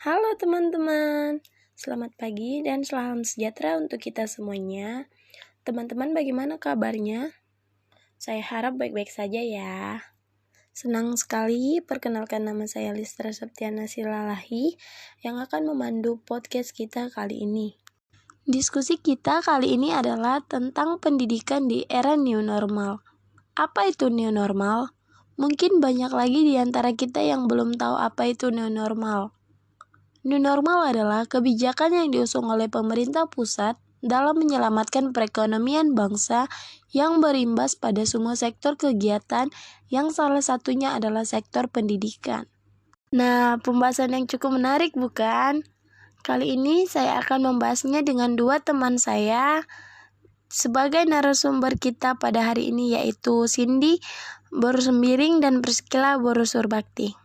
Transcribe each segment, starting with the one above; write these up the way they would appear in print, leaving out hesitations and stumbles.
Halo teman-teman, selamat pagi dan salam sejahtera untuk kita semuanya. Teman-teman bagaimana kabarnya? Saya harap baik-baik saja ya. Senang sekali perkenalkan nama saya Listra Septiana Silalahi yang akan memandu podcast kita kali ini. Diskusi kita kali ini adalah tentang pendidikan di era new normal. Apa itu new normal? Mungkin banyak lagi di antara kita yang belum tahu apa itu new normal. New normal adalah kebijakan yang diusung oleh pemerintah pusat dalam menyelamatkan perekonomian bangsa yang berimbas pada semua sektor kegiatan yang salah satunya adalah sektor pendidikan. Nah, pembahasan yang cukup menarik bukan? Kali ini saya akan membahasnya dengan dua teman saya sebagai narasumber kita pada hari ini, yaitu Cindy Borusembiring dan Priscilla Borusurbakti.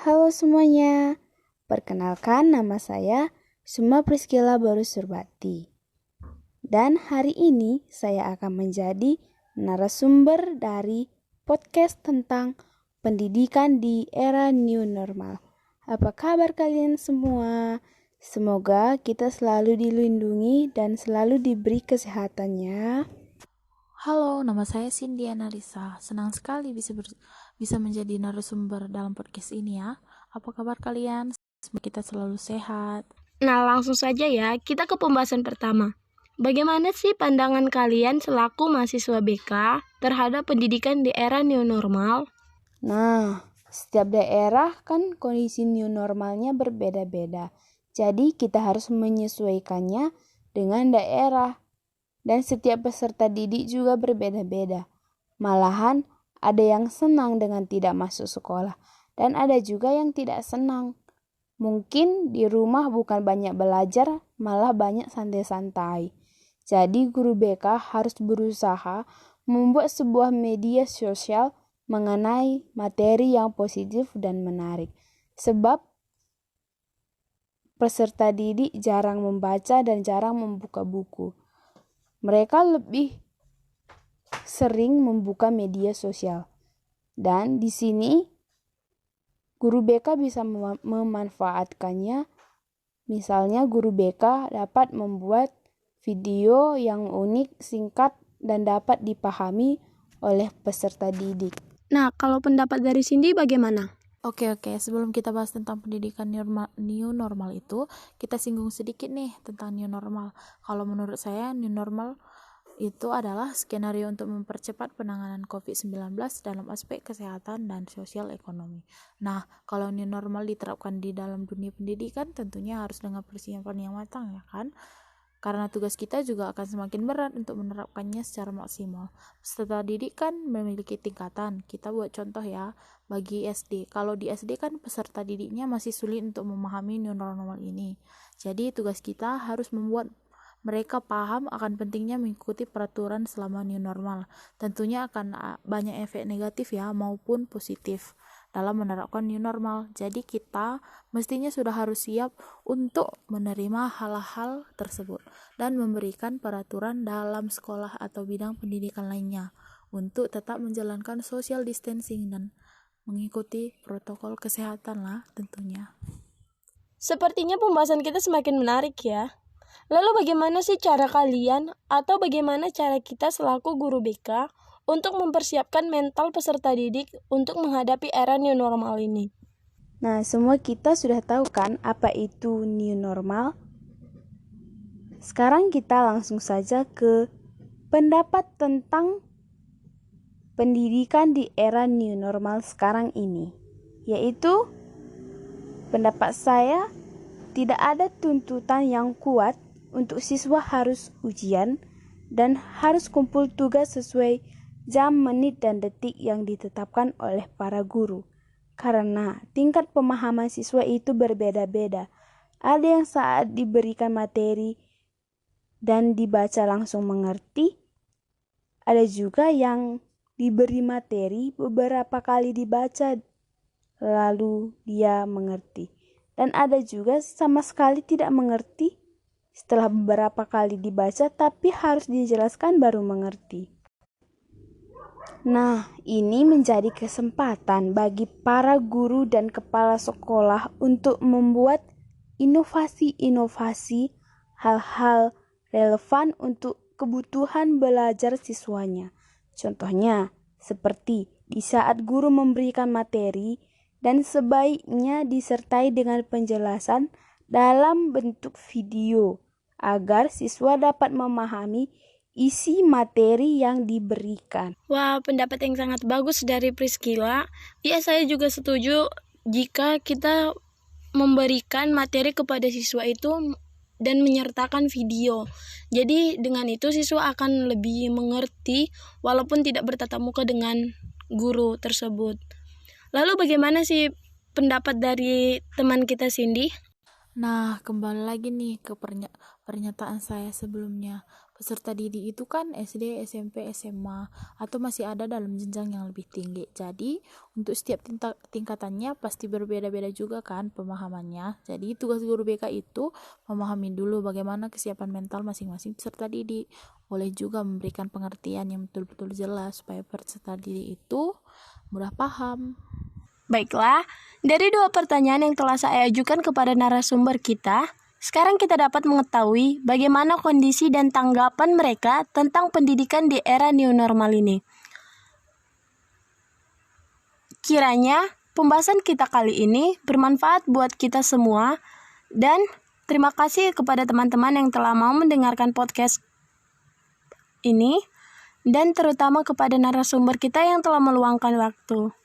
Halo semuanya, perkenalkan nama saya Suma Priscilla Borusurbakti. Dan hari ini saya akan menjadi narasumber dari podcast tentang pendidikan di era new normal. Apa kabar kalian semua? Semoga kita selalu dilindungi dan selalu diberi kesehatannya. Halo, nama saya Cindy Analisa. Senang sekali bisa menjadi narasumber dalam podcast ini ya. Apa kabar kalian? Semoga kita selalu sehat. Nah, langsung saja ya, kita ke pembahasan pertama. Bagaimana sih pandangan kalian selaku mahasiswa BK terhadap pendidikan di era new normal? Nah, setiap daerah kan kondisi new normalnya berbeda-beda. Jadi kita harus menyesuaikannya dengan daerah. Dan setiap peserta didik juga berbeda-beda. Malahan ada yang senang dengan tidak masuk sekolah dan ada juga yang tidak senang. Mungkin di rumah bukan banyak belajar, malah banyak santai-santai. Jadi guru BK harus berusaha membuat sebuah media sosial mengenai materi yang positif dan menarik. Sebab peserta didik jarang membaca dan jarang membuka buku. Mereka lebih sering membuka media sosial. Dan di sini guru BK bisa memanfaatkannya. Misalnya guru BK dapat membuat video yang unik, singkat, dan dapat dipahami oleh peserta didik. Nah, kalau pendapat dari Cindy bagaimana? Oke, sebelum kita bahas tentang pendidikan new normal itu, kita singgung sedikit nih tentang new normal. Kalau menurut saya, new normal itu adalah skenario untuk mempercepat penanganan COVID-19 dalam aspek kesehatan dan sosial ekonomi. Nah, kalau new normal diterapkan di dalam dunia pendidikan, tentunya harus dengan persiapan yang matang ya kan? Karena tugas kita juga akan semakin berat untuk menerapkannya secara maksimal. Peserta didik kan memiliki tingkatan. Kita buat contoh ya, bagi SD. Kalau di SD kan peserta didiknya masih sulit untuk memahami new normal ini. Jadi tugas kita harus membuat mereka paham akan pentingnya mengikuti peraturan selama new normal. Tentunya akan banyak efek negatif ya maupun positif dalam menerapkan new normal. Jadi kita mestinya sudah harus siap untuk menerima hal-hal tersebut dan memberikan peraturan dalam sekolah atau bidang pendidikan lainnya untuk tetap menjalankan social distancing dan mengikuti protokol kesehatan lah tentunya. Sepertinya pembahasan kita semakin menarik ya. Lalu bagaimana sih cara kalian atau bagaimana cara kita selaku guru BK untuk mempersiapkan mental peserta didik untuk menghadapi era new normal ini? Nah, semua kita sudah tahu kan apa itu new normal? Sekarang kita langsung saja ke pendapat tentang pendidikan di era new normal sekarang ini. Yaitu, pendapat saya tidak ada tuntutan yang kuat untuk siswa harus ujian dan harus kumpul tugas sesuai jam, menit, dan detik yang ditetapkan oleh para guru. Karena tingkat pemahaman siswa itu berbeda-beda. Ada yang saat diberikan materi dan dibaca langsung mengerti. Ada juga yang diberi materi beberapa kali dibaca lalu dia mengerti. Dan ada juga sama sekali tidak mengerti setelah beberapa kali dibaca tapi harus dijelaskan baru mengerti. Nah, ini menjadi kesempatan bagi para guru dan kepala sekolah untuk membuat inovasi-inovasi hal-hal relevan untuk kebutuhan belajar siswanya. Contohnya, seperti di saat guru memberikan materi dan sebaiknya disertai dengan penjelasan dalam bentuk video agar siswa dapat memahami isi materi yang diberikan. Wah, pendapat yang sangat bagus dari Priscilla. Ya, saya juga setuju jika kita memberikan materi kepada siswa itu dan menyertakan video. Jadi dengan itu siswa akan lebih mengerti walaupun tidak bertatap muka dengan guru tersebut. Lalu bagaimana sih pendapat dari teman kita Cindy? Nah, kembali lagi nih ke pernyataan saya sebelumnya. Peserta didik itu kan SD, SMP, SMA, atau masih ada dalam jenjang yang lebih tinggi. Jadi, untuk setiap tingkatannya pasti berbeda-beda juga kan pemahamannya. Jadi, tugas guru BK itu memahami dulu bagaimana kesiapan mental masing-masing peserta didik. Boleh juga memberikan pengertian yang betul-betul jelas supaya peserta didik itu mudah paham. Baiklah, dari 2 pertanyaan yang telah saya ajukan kepada narasumber kita, sekarang kita dapat mengetahui bagaimana kondisi dan tanggapan mereka tentang pendidikan di era new normal ini. Kiranya pembahasan kita kali ini bermanfaat buat kita semua, dan terima kasih kepada teman-teman yang telah mau mendengarkan podcast ini, dan terutama kepada narasumber kita yang telah meluangkan waktu.